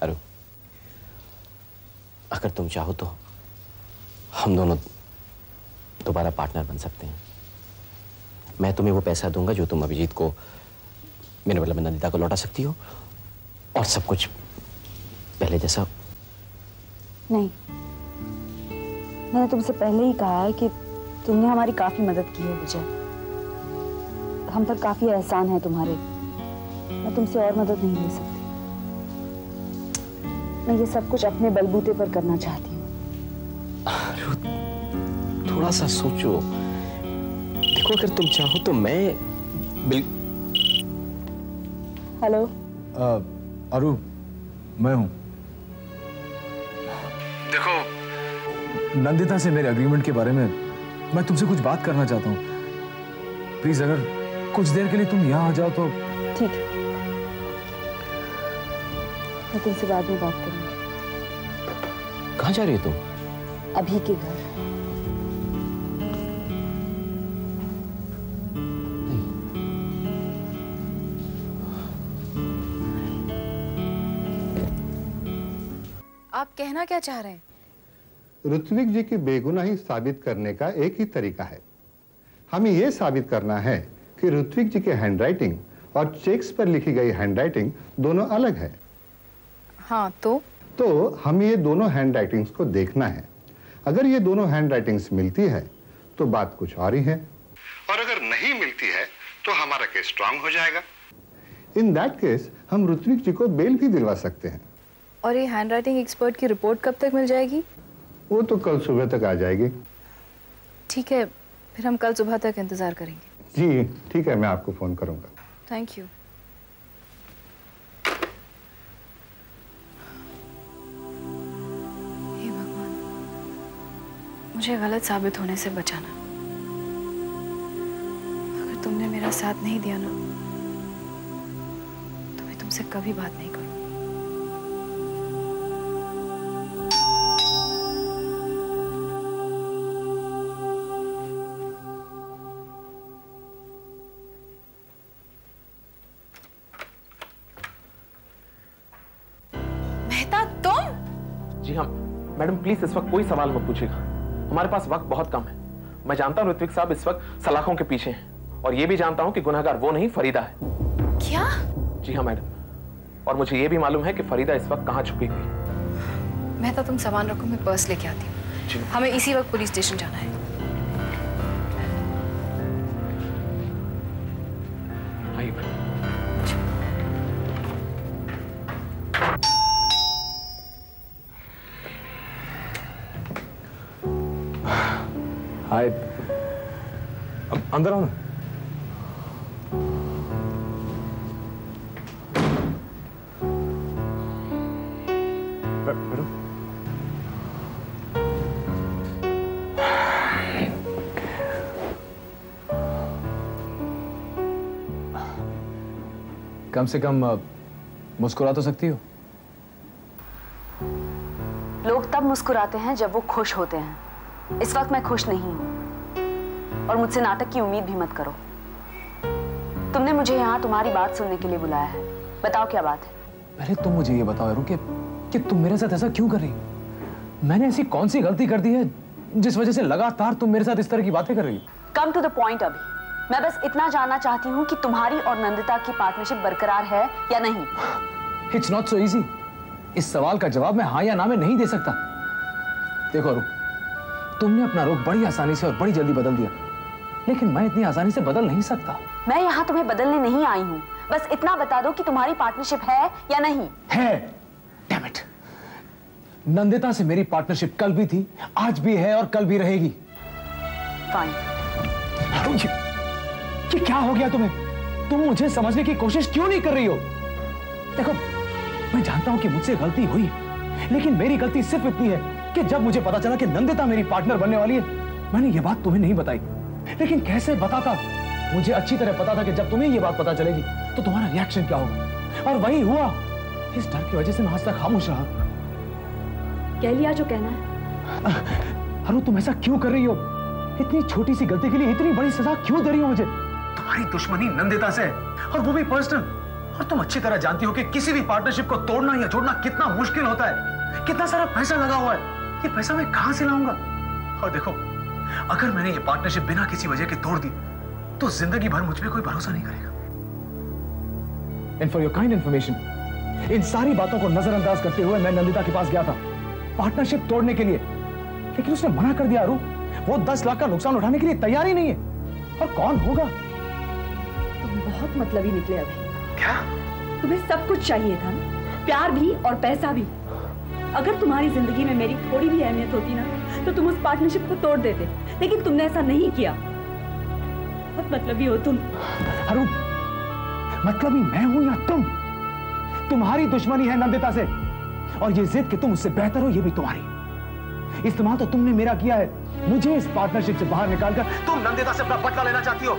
अरु, अगर तुम चाहो तो हम दोनों दोबारा पार्टनर बन सकते हैं। मैं तुम्हें वो पैसा दूंगा जो तुम अभिजीत को, मेरे मतलब नंदिता को लौटा सकती हो, और सब कुछ पहले जैसा। नहीं, मैंने तुमसे पहले ही कहा है कि तुमने हमारी काफी मदद की है विजय। हम पर काफी एहसान है तुम्हारे। मैं तुमसे और मदद नहीं ले सकती। मैं ये सब कुछ अपने बलबूते पर करना चाहती हूँ। थोड़ा सा सोचो। देखो, अगर तुम चाहो तो मैं हेलो अरु, मैं हूं। देखो, नंदिता से मेरे एग्रीमेंट के बारे में मैं तुमसे कुछ बात करना चाहता हूं। प्लीज अगर कुछ देर के लिए तुम यहाँ आ जाओ तो। ठीक है, मैं तुमसे बाद में बात करूंगी। कहाँ जा रही हो तुम? अभी के घर। आप कहना क्या चाह रहे हैं? ऋत्विक जी की बेगुनाही साबित करने का एक ही तरीका है। हमें यह साबित करना है कि ऋत्विक जी के हैंडराइटिंग और चेक्स पर लिखी गई हैंडराइटिंग दोनों अलग है। हाँ, तो हमें ये दोनों हैंडराइटिंग्स को देखना है। अगर ये दोनों हैंडराइटिंग्स मिलती है तो बात कुछ और ही है, और अगर नहीं मिलती है तो हमारा केस स्ट्रांग हो जाएगा। इन दैट केस हम ऋत्विक जी को बेल भी दिलवा सकते हैं। और ये हैंडराइटिंग एक्सपर्ट की रिपोर्ट कब तक मिल जाएगी? वो तो कल सुबह तक आ जाएगी। ठीक है, फिर हम कल सुबह तक इंतजार करेंगे। जी ठीक है, मैं आपको फोन करूंगा। Thank you. हे भगवान, मुझे गलत साबित होने से बचाना। अगर तुमने मेरा साथ नहीं दिया ना, तो मैं तुमसे कभी बात नहीं करूंगी। जी हाँ मैडम, प्लीज इस वक्त कोई सवाल मत पूछिएगा। हमारे पास वक्त बहुत कम है। मैं जानता हूँ ऋत्विक साहब इस वक्त सलाखों के पीछे हैं, और ये भी जानता हूँ कि गुनहगार वो नहीं, फरीदा है। क्या? जी हाँ मैडम, और मुझे ये भी मालूम है कि फरीदा इस वक्त कहाँ छुपी हुई है। मेहता, तुम सामान रखो, मैं पर्स लेके आती हूँ। हमें इसी वक्त पुलिस स्टेशन जाना है। हाय, अंदर आओ ना। बैठो। कम से कम मुस्कुरा तो सकती हो। लोग तब मुस्कुराते हैं जब वो खुश होते हैं। इस वक्त मैं खुश नहीं हूं, और मुझसे नाटक की उम्मीद भी मत करो। तुमने मुझे यहाँ तुम्हारी बात सुनने के लिए बुलाया है। बताओ क्या बात है? पहले तुम मुझे ये बताओ यार कि तुम मेरे साथ ऐसा क्यों कर रही हो? मैंने ऐसी कौन सी गलती कर दी है जिस वजह से लगातार तुम मेरे साथ इस तरह की बातें कर रही हो? कम टू द पॉइंट अभी। मैं बस इतना जानना चाहती हूँ कि तुम्हारी और नंदिता की पार्टनरशिप बरकरार है या नहीं। It's not so easy. इस सवाल का जवाब मैं हाँ या ना में नहीं दे सकता। देखो अरु, तुमने अपना रुख बड़ी आसानी से और बड़ी जल्दी बदल दिया, लेकिन मैं इतनी आसानी से बदल नहीं सकता। मैं यहाँ तुम्हें बदलने नहीं आई हूँ। बस इतना बता दो कि तुम्हारी पार्टनरशिप है या नहीं। है। Damn it. नंदिता से मेरी पार्टनरशिप कल भी थी, आज भी है और कल भी रहेगी। फाइन। ये क्या हो गया तुम्हें? तुम मुझे समझने की कोशिश क्यों नहीं कर रही हो? देखो, मैं जानता हूं कि मुझसे गलती हुई, लेकिन मेरी गलती सिर्फ इतनी है कि जब मुझे पता चला कि नंदिता मेरी पार्टनर बनने वाली है, मैंने ये बात तुम्हें नहीं बताई। लेकिन कैसे बताता? मुझे अच्छी तरह पता था कि जब तुम्हें ये बात पता चलेगी तो तुम्हारा रिएक्शन क्या होगा, और वही हुआ। इस डर की वजह से मैं आज तक खामोश रहा। कह लिया जो कहना है। अरु, तुम ऐसा क्यों कर रही हो? इतनी छोटी सी गलती के लिए इतनी बड़ी सजा क्यों दे रही हो मुझे? तुम्हारी दुश्मनी नंदिता से, और वो भी पर्सनल। और तुम अच्छी तरह जानती हो कि किसी भी पार्टनरशिप को तोड़ना या जोड़ना कितना मुश्किल होता है, कितना सारा पैसा लगा हुआ है। ये पैसा मैं कहां से लाऊंगा? और देखो, अगर मैंने ये पार्टनरशिप बिना किसी वजह के तोड़ दी तो जिंदगी भर मुझ पे कोई भरोसा नहीं करेगा। And for your kind information, इन सारी बातों को नजरअंदाज करते हुए मैं नंदिता के पास गया था पार्टनरशिप तोड़ने के लिए, लेकिन उसने मना कर दिया। अरू, वो 10 लाख का नुकसान उठाने के लिए तैयार ही नहीं है। और कौन होगा? तुम बहुत मतलबी निकले अभी। क्या? तुम्हें सब कुछ चाहिए था ना, प्यार भी और पैसा भी। अगर तुम्हारी जिंदगी में मेरी थोड़ी भी अहमियत होती ना, तो तुम उस पार्टनरशिप को तोड़ देते, लेकिन तुमने ऐसा नहीं किया। बहुत मतलबी हो तुम। अरू, मतलबी मैं हूं या तुम? तुम्हारी दुश्मनी है नंदिता से, और ये जिद कि तुम उससे बेहतर हो, ये भी तुम्हारी। इस्तेमाल तो तुमने मेरा किया है। मुझे इस पार्टनरशिप से बाहर निकालकर तुम नंदिता से अपना बदला लेना चाहती हो।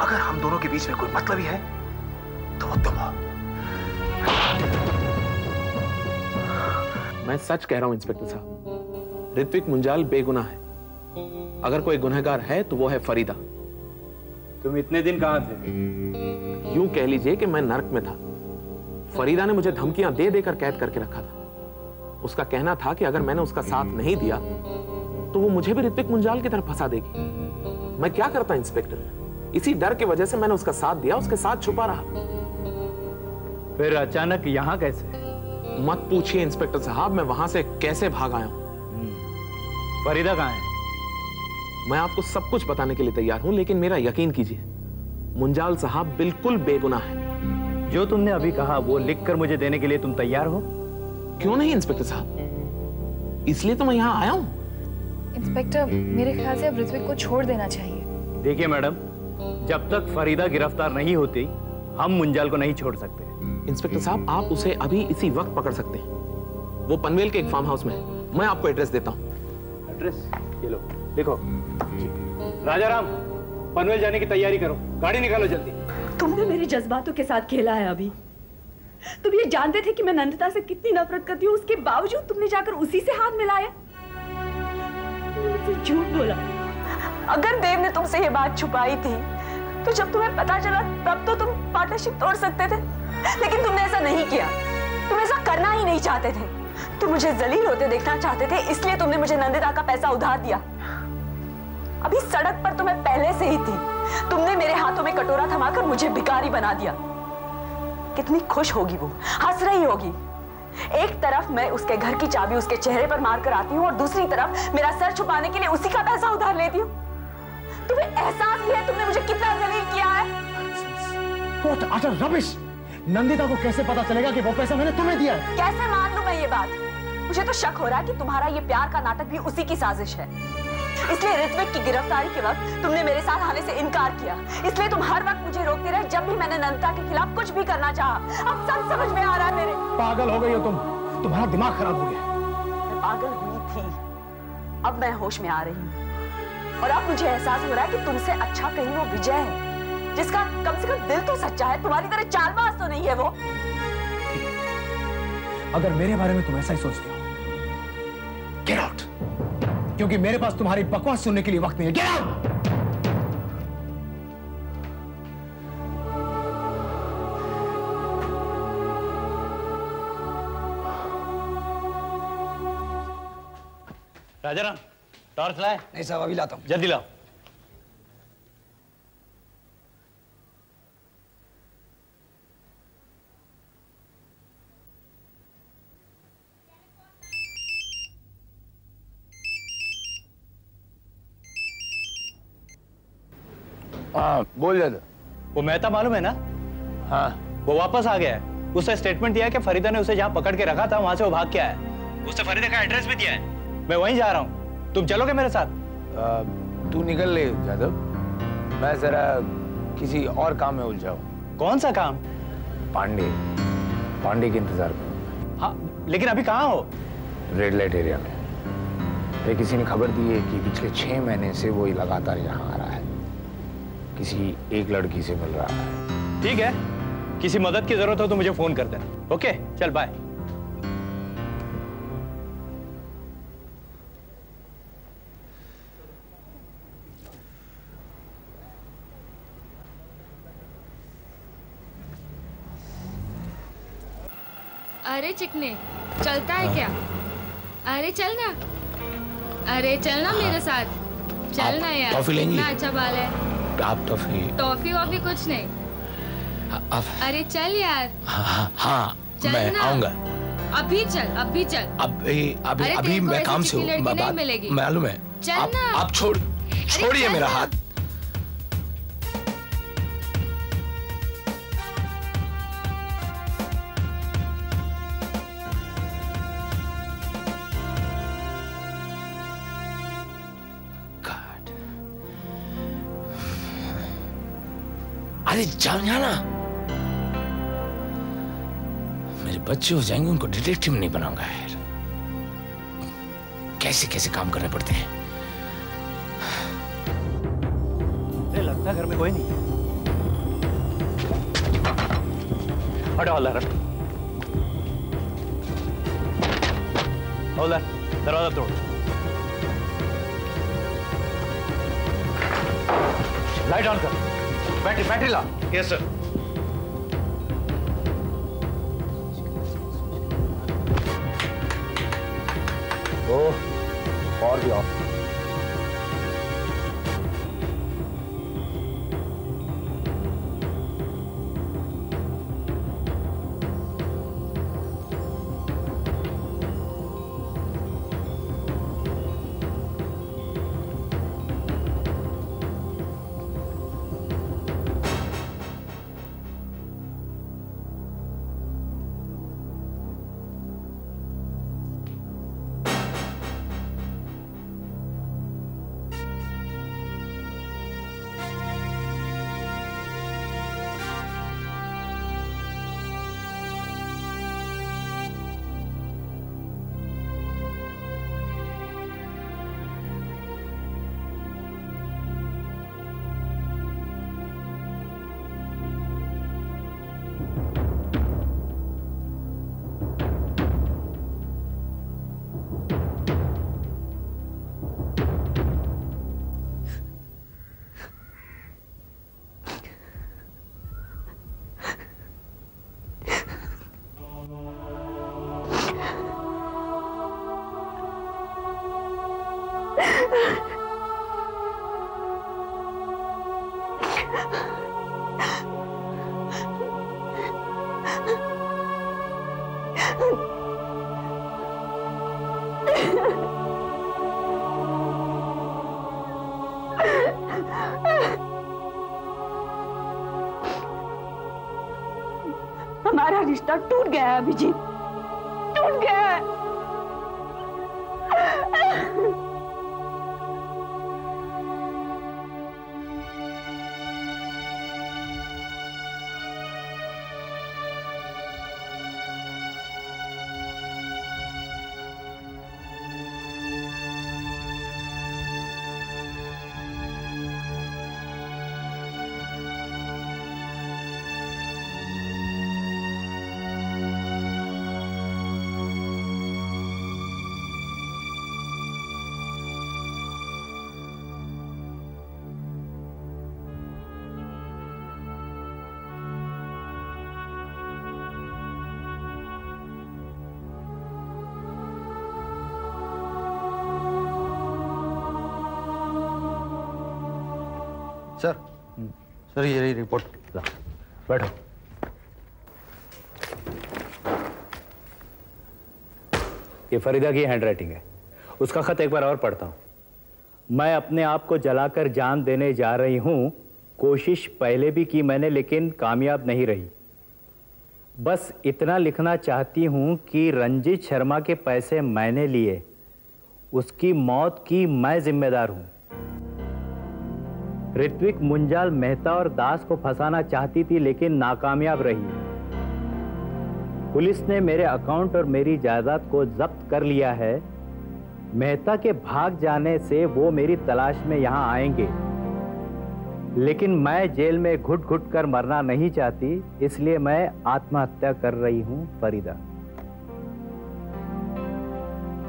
अगर हम दोनों के बीच में कोई मतलबी है तो वो तुम हो। मैं सच कह रहा हूं इंस्पेक्टर साहब, ऋत्विक मुंजाल बेगुनाह है। अगर कोई गुनहगार है तो वो है फरीदा। तुम इतने दिन कहां थे? यूं कह लीजिए कि मैं नर्क में था। फरीदा ने मुझे धमकियां दे देकर कैद करके रखा था। उसका कहना था कि अगर मैंने उसका साथ नहीं दिया तो वो मुझे भी ऋत्विक मुंजाल की तरफ फंसा देगी। मैं क्या करता इंस्पेक्टर? इसी डर की वजह से मैंने उसका साथ दिया, उसके साथ छुपा रहा। फिर अचानक यहां कैसे? मत पूछिए इंस्पेक्टर साहब, मैं वहां से कैसे भाग आया हूं। फरीदा कहां है? मैं आपको सब कुछ बताने के लिए तैयार हूं, लेकिन मेरा यकीन कीजिए, मुंजाल साहब बिल्कुल बेगुनाह है। जो तुमने अभी कहा वो लिखकर मुझे देने के लिए तुम तैयार हो? क्यों नहीं इंस्पेक्टर साहब, इसलिए तो मैं यहां आया हूं। इंस्पेक्टर, मेरे ख्याल से अब ऋत्विक को छोड़ देना चाहिए। देखिए मैडम, जब तक फरीदा गिरफ्तार नहीं होती हम मुंजाल को नहीं छोड़ सकते। इंस्पेक्टर साहब, आप उसे अभी इसी वक्त पकड़ सकते हैं। वो पनवेल के एक फार्म हाउस में है। मैं आपको एड्रेस देता हूं। एड्रेस ये लो, लिखो। राजाराम, पनवेल जाने की तैयारी करो, गाड़ी निकालो जल्दी। तुमने मेरे जज्बातों के साथ खेला है अभी। तुम ये जानते थे कि मैं नंदिता से कितनी नफरत करती हूँ, उसके बावजूद तुमने जाकर उसी से हाथ मिलाया। तुमने मुझसे झूठ बोला। अगर देव ने तुमसे ये बात छुपाई थी तो जब तुम्हें पता चला तब तो तुम पार्टनरशिप तोड़ सकते थे, लेकिन तुमने ऐसा नहीं किया। तुम ऐसा करना ही नहीं चाहते थे। तुम मुझे जलील होते देखना चाहते थे, इसलिए तुमने मुझे नंदिता का पैसा उधार दिया। अभी सड़क पर तुम्हें पहले से ही थी। तुमने मेरे हाथों में कटोरा थमाकर मुझे भिखारी बना दिया। कितनी खुश होगी वो, हंस रही होगी। एक तरफ मैं उसके घर की चाबी उसके चेहरे पर मारकर आती हूँ और दूसरी तरफ मेरा सर छुपाने के लिए उसी का पैसा उधार लेती हूँ। तुम्हें एहसास भी है तुमने मुझे कितना जलील किया है? What utter rubbish! नंदिता को कैसे पता चलेगा कि वो पैसा मैंने तुम्हें दिया है? कैसे मान लूं मैं ये बात? मुझे तो शक हो रहा है कि तुम्हारा ये प्यार का नाटक भी उसी की साजिश है। इसलिए ऋत्विक की गिरफ्तारी के वक्त तुमने मेरे साथ आने से इनकार किया। इसलिए तुम हर वक्त मुझे रोकते रहे जब भी मैंने नंदिता के खिलाफ कुछ भी करना चाहा। अब सब समझ में आ रहा है मेरे। पागल हो गई हो तुम, तुम्हारा दिमाग खराब हो गया। मैं पागल हुई थी, अब मैं होश में आ रही हूँ। और अब मुझे एहसास हो रहा है कि तुमसे अच्छा कहीं वो विजय है, जिसका कम से कम दिल तो सच्चा है। तुम्हारी तरह चालबाज तो नहीं है वो। अगर मेरे बारे में तुम ऐसा ही सोचते हो, गेट आउट, क्योंकि मेरे पास तुम्हारी बकवास सुनने के लिए वक्त नहीं है। Get out! राजाराम, टॉर्च लाए? नहीं साहब, अभी लाता हूँ। जल्दी लाओ। हाँ बोल जाता। वो मेहता मालूम है ना? हाँ वो वापस आ गया है। उसने स्टेटमेंट दिया कि फरीदा ने उसे जहां पकड़ के रखा था वहां से वो भाग के आया है। उसने फरीदा का एड्रेस भी दिया है। मैं वहीं जा रहा हूँ, तुम चलोगे मेरे साथ? तू निकल ले जादव, मैं जरा किसी और काम में उलझा हूँ। कौन सा काम? पांडे के इंतजार में। हाँ, लेकिन अभी कहाँ हो? रेड लाइट एरिया में। फिर किसी ने खबर दी है कि पिछले 6 महीने से वो लगातार यहाँ आ रहा है, किसी एक लड़की से मिल रहा है। ठीक है, किसी मदद की जरूरत हो तो मुझे फोन कर देना। ओके, चल बाय। अरे चिकने, चलता है क्या? अरे चल ना, अरे चल ना मेरे साथ, चल ना यार। टॉफी लेंगी? कितना अच्छा बाल है। आप टॉफी? टॉफी वॉफी कुछ नहीं। अरे चल यार। हाँ मैं आऊंगा। अभी चल, अभी चल। अभी मैं काम से हूँ। नहीं मिलेगी। मालूम है। चल ना। आप छोड़िए मेरा हाथ। अरे जाना, मेरे बच्चे हो जाएंगे, उनको डिटेक्टिव नहीं बनाऊंगा यार। कैसे कैसे काम करने पड़ते हैं। मुझे लगता है घर में कोई नहीं। हटो हौलदार, हौलदार दरवाजा तोड़। लाइट ऑन कर। बैटरी ला। Yes sir. और भी ऑफ। हमारा रिश्ता टूट गया है अभिजीत, टूट गया है। सर ये रही रिपोर्ट। बैठो। ये फरीदा की हैंडराइटिंग है। उसका खत एक बार और पढ़ता हूं। मैं अपने आप को जलाकर जान देने जा रही हूं। कोशिश पहले भी की मैंने, लेकिन कामयाब नहीं रही। बस इतना लिखना चाहती हूं कि रंजीत शर्मा के पैसे मैंने लिए, उसकी मौत की मैं जिम्मेदार हूं। ऋत्विक मुंजाल मेहता और दास को फंसाना चाहती थी, लेकिन नाकामयाब रही। पुलिस ने मेरे अकाउंट और मेरी जायदाद को जब्त कर लिया है। मेहता के भाग जाने से वो मेरी तलाश में यहां आएंगे, लेकिन मैं जेल में घुट घुट कर मरना नहीं चाहती, इसलिए मैं आत्महत्या कर रही हूं फरीदा।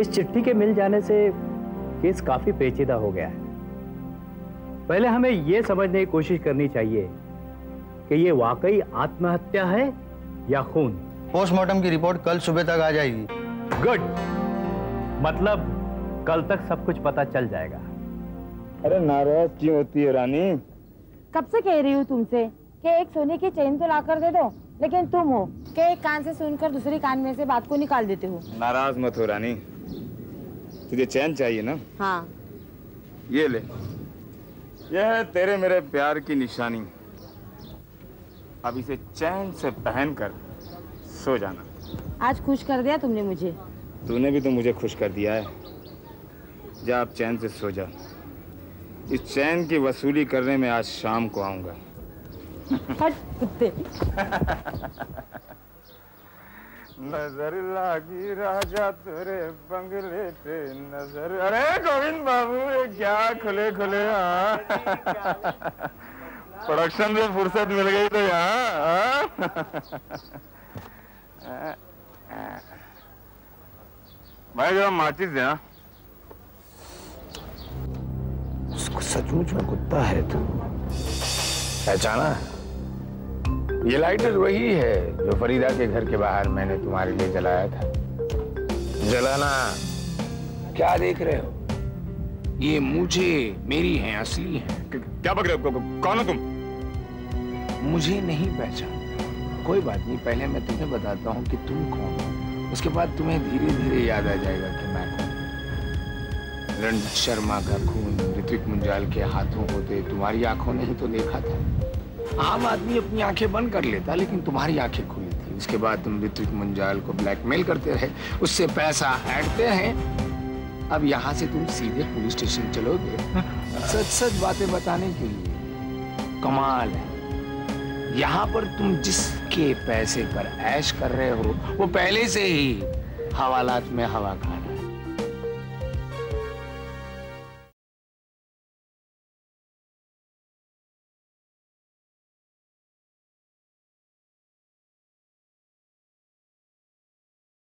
इस चिट्ठी के मिल जाने से केस काफी पेचीदा हो गया है। पहले हमें यह समझने की कोशिश करनी चाहिए कि यह वाकई आत्महत्या है या खून। पोस्टमार्टम की रिपोर्ट कल सुबह तक आ जाएगी। गुड, मतलब कल तक सब कुछ पता चल जाएगा। अरे नाराज क्यों होती है रानी? कब से कह रही हूँ तुमसे कि एक सोने की चेन तो लाकर दे दो, लेकिन तुम हो कि एक कान से सुनकर दूसरे कान में से बात को निकाल देते हो। नाराज मत हो रानी, तुझे चैन चाहिए ना? हाँ। ये ले, यह है तेरे मेरे प्यार की निशानी। अब इसे चैन से पहनकर सो जाना। आज खुश कर दिया तुमने मुझे। तूने भी तो मुझे खुश कर दिया है। जा अब चैन से सो जा। इस चैन की वसूली करने में आज शाम को आऊंगा। हट कुत्ते। नजर लागी राजा तेरे बंगले पे नजर। अरे गोविंद बाबू, ये क्या खुले खुले। हाँ प्रोडक्शन से फुर्सत मिल गई तो यहाँ। भाई जरा माचिस देना। उसको सचमुच में कुत्ता है तो पहचाना? ये लाइटर वही है जो फरीदा के घर के बाहर मैंने तुम्हारे लिए जलाया था। जलाना। क्या देख रहे हो? ये मूछे मेरी हैं, असली हैं। क्या बक रहे हो? कौन हो तुम? मुझे नहीं पहचान। कोई बात नहीं, पहले मैं तुम्हें बताता हूँ कि तुम कौन हो। उसके बाद तुम्हें धीरे धीरे याद आ जाएगा कि मैं कौन। रणजीत शर्मा का खून ऋत्विक मुंजाल के हाथों होते तुम्हारी आंखों ने ही तो देखा था। आम आदमी अपनी आंखें बंद कर लेता, लेकिन तुम्हारी आंखें खुली थी। उसके बाद तुम ऋत्विक मुंजाल को ब्लैकमेल करते रहे, उससे पैसा ऐंठते हैं। अब यहाँ से तुम सीधे पुलिस स्टेशन चलोगे सच सच बातें बताने के लिए। कमाल है, यहाँ पर तुम जिसके पैसे पर ऐश कर रहे हो वो पहले से ही हवालात में हवा खा